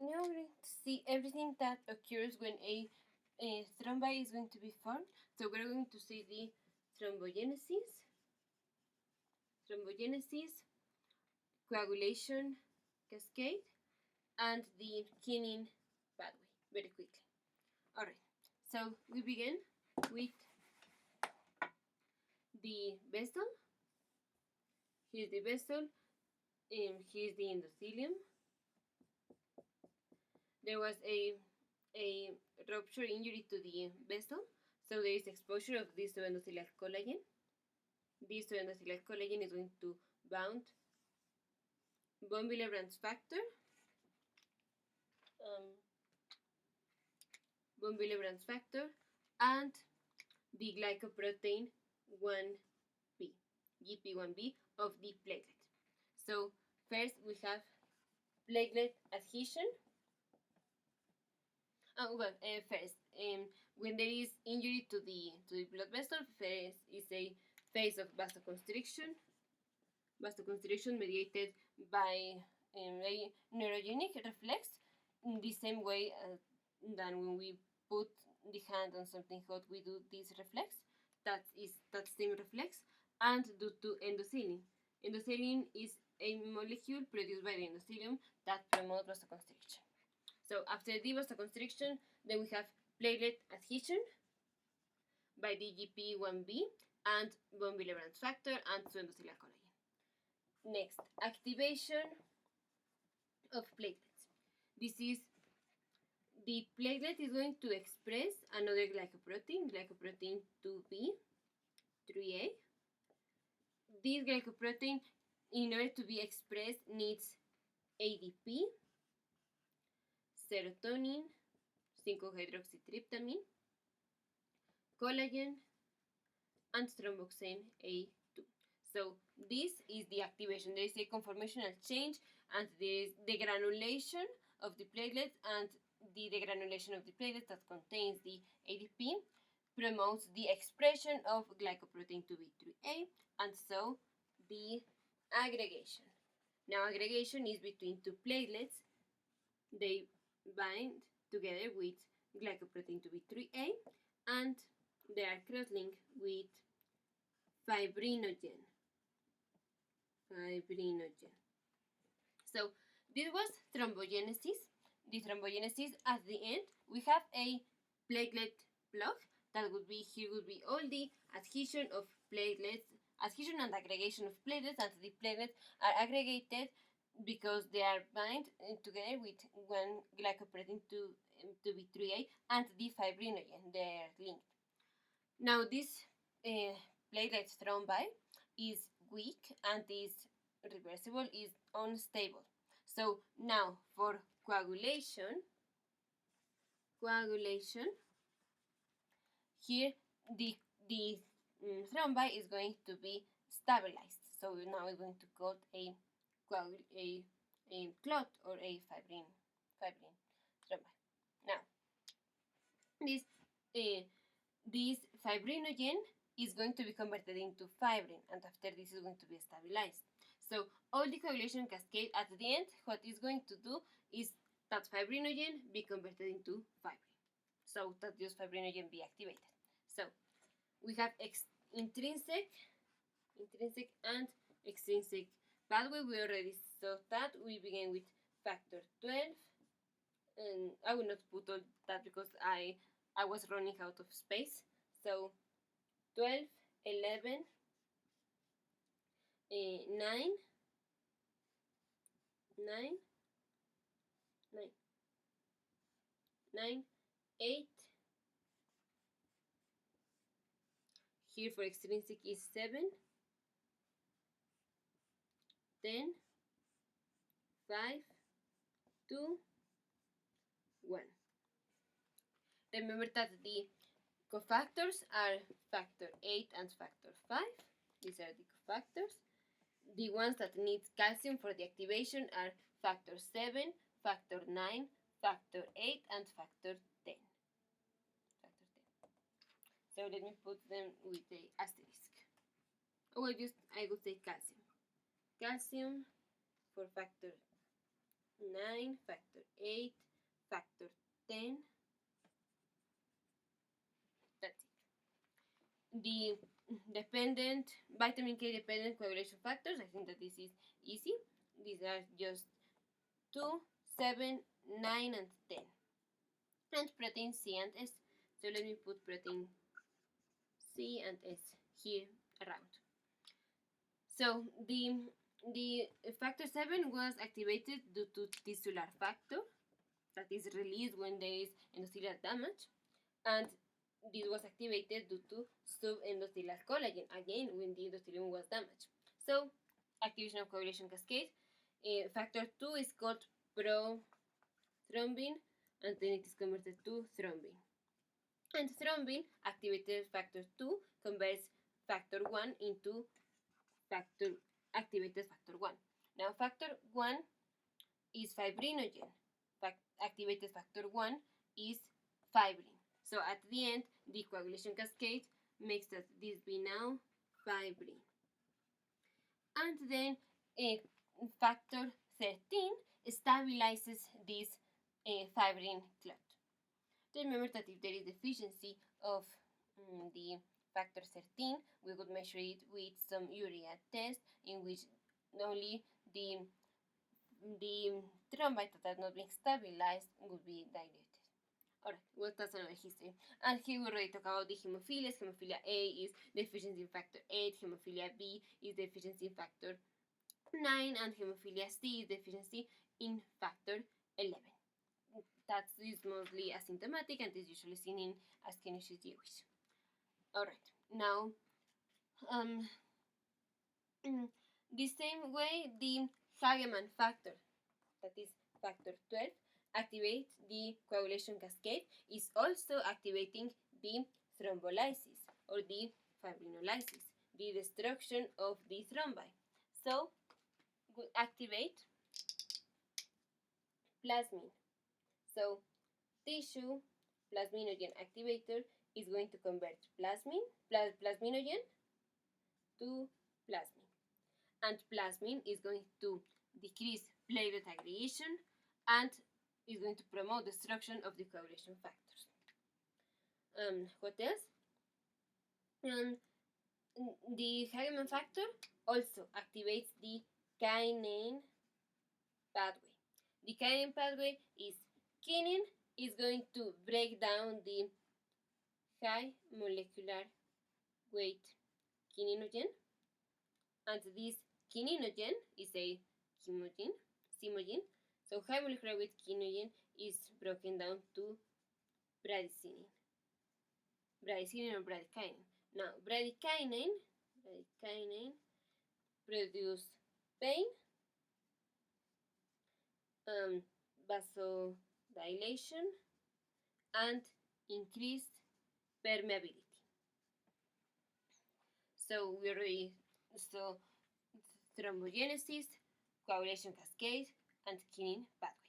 Now we're going to see everything that occurs when a thrombi is going to be formed. So we're going to see the thrombogenesis, coagulation, cascade, and the Kinin pathway very quickly. Alright, so we begin with the vessel. Here's the vessel, here's the endothelium. There was a rupture injury to the vessel, so there is exposure of this to endothelial collagen. This to endothelial collagen is going to bound von Willebrand's factor, and the glycoprotein 1b, GP1b of the platelet. So first we have platelet adhesion. First, when there is injury to the blood vessel, first is a phase of vasoconstriction mediated by a neurogenic reflex, in the same way than when we put the hand on something hot, we do this reflex. That same reflex, and due to endothelium. Endothelium is a molecule produced by the endothelium that promotes vasoconstriction. So after the vasoconstriction, then we have platelet adhesion by the GP1b and von Willebrand's factor and to endothelial collagen. Next, activation of platelets. This is the platelet is going to express another glycoprotein 2b, 3a. This glycoprotein, in order to be expressed, needs ADP, serotonin, 5-hydroxytryptamine, collagen, and thromboxane A2. So this is the activation. There is a conformational change, and there is degranulation of the platelets, and the degranulation of the platelet that contains the ADP promotes the expression of glycoprotein 2b3a, and so the aggregation. Now aggregation is between two platelets. They bind together with glycoprotein 2b3a, and they are cross-linked with fibrinogen. So this was thrombogenesis. The thrombogenesis, at the end, we have a platelet block. That would be, here would be all the adhesion of platelets, adhesion and aggregation of platelets, and the platelets are aggregated because they are bound together with one glycoprotein 2b3a and the fibrinogen. They are linked. Now this platelet thrombi is weak and is reversible, is unstable. So now for coagulation, here the thrombi is going to be stabilized. So now we're going to call a clot or a fibrin thrombi. Now this fibrinogen is going to be converted into fibrin, and after this is going to be stabilized. So all the coagulation cascade at the end, what it's going to do is that fibrinogen be converted into fibrin. So that this fibrinogen be activated. So we have intrinsic and extrinsic pathway. We already saw that. We begin with factor 12, and I will not put all that because I was running out of space. So 12, 11, 9, 8. Here for extrinsic is 7, 10, 5, 2, 1. Remember that the cofactors are factor 8 and factor 5. These are the cofactors. The ones that need calcium for the activation are factor 7, factor 9, factor 8, and factor 10. So let me put them with the asterisk. I would say calcium. Calcium for factor 9, factor 8, factor 10. That's it. The dependent, vitamin K dependent coagulation factors, I think that this is easy. These are just 2, 7, 9, and 10. And protein C and S. So let me put protein C and S here around. So the factor 7 was activated due to tisular factor that is released when there is endothelial damage, and this was activated due to subendothelial collagen, again when the endothelium was damaged. So activation of coagulation cascade. Factor 2 is called prothrombin, and then it is converted to thrombin. And thrombin activated factor 2 converts factor 1 into activated factor 1. Now factor 1 is fibrinogen. Activated factor 1 is fibrin. So at the end, the coagulation cascade makes that this be now fibrin. And then factor 13 stabilizes this fibrin clot. Remember that if there is deficiency of the factor 13, we would measure it with some urea test in which only the thrombi that are not being stabilized would be dilated. Alright, well, that's another history. And here we already talked about the hemophilias. Hemophilia A is deficiency in factor 8, hemophilia B is deficiency in factor 9, and hemophilia C is deficiency in factor 11. That is mostly asymptomatic and is usually seen in ascenosis Jewish. Alright, now the same way the Hagemann factor, that is factor 12, activates the coagulation cascade, is also activating the thrombolysis or the fibrinolysis, the destruction of the thrombi. So we activate plasmin. So tissue plasminogen activator is going to convert plasminogen to plasmin. And plasmin is going to decrease platelet aggregation and is going to promote destruction of the coagulation factors. What else? The Hagemann factor also activates the Kinin pathway. The Kinin pathway is Kinin is going to break down the high molecular weight kininogen, and this kininogen is a chymogen. So high molecular weight kininogen is broken down to bradykinin or bradykinin. Now bradykinin produce pain, vasodilation, and increased permeability. So we already saw thrombogenesis, coagulation cascade, and Kinin pathway.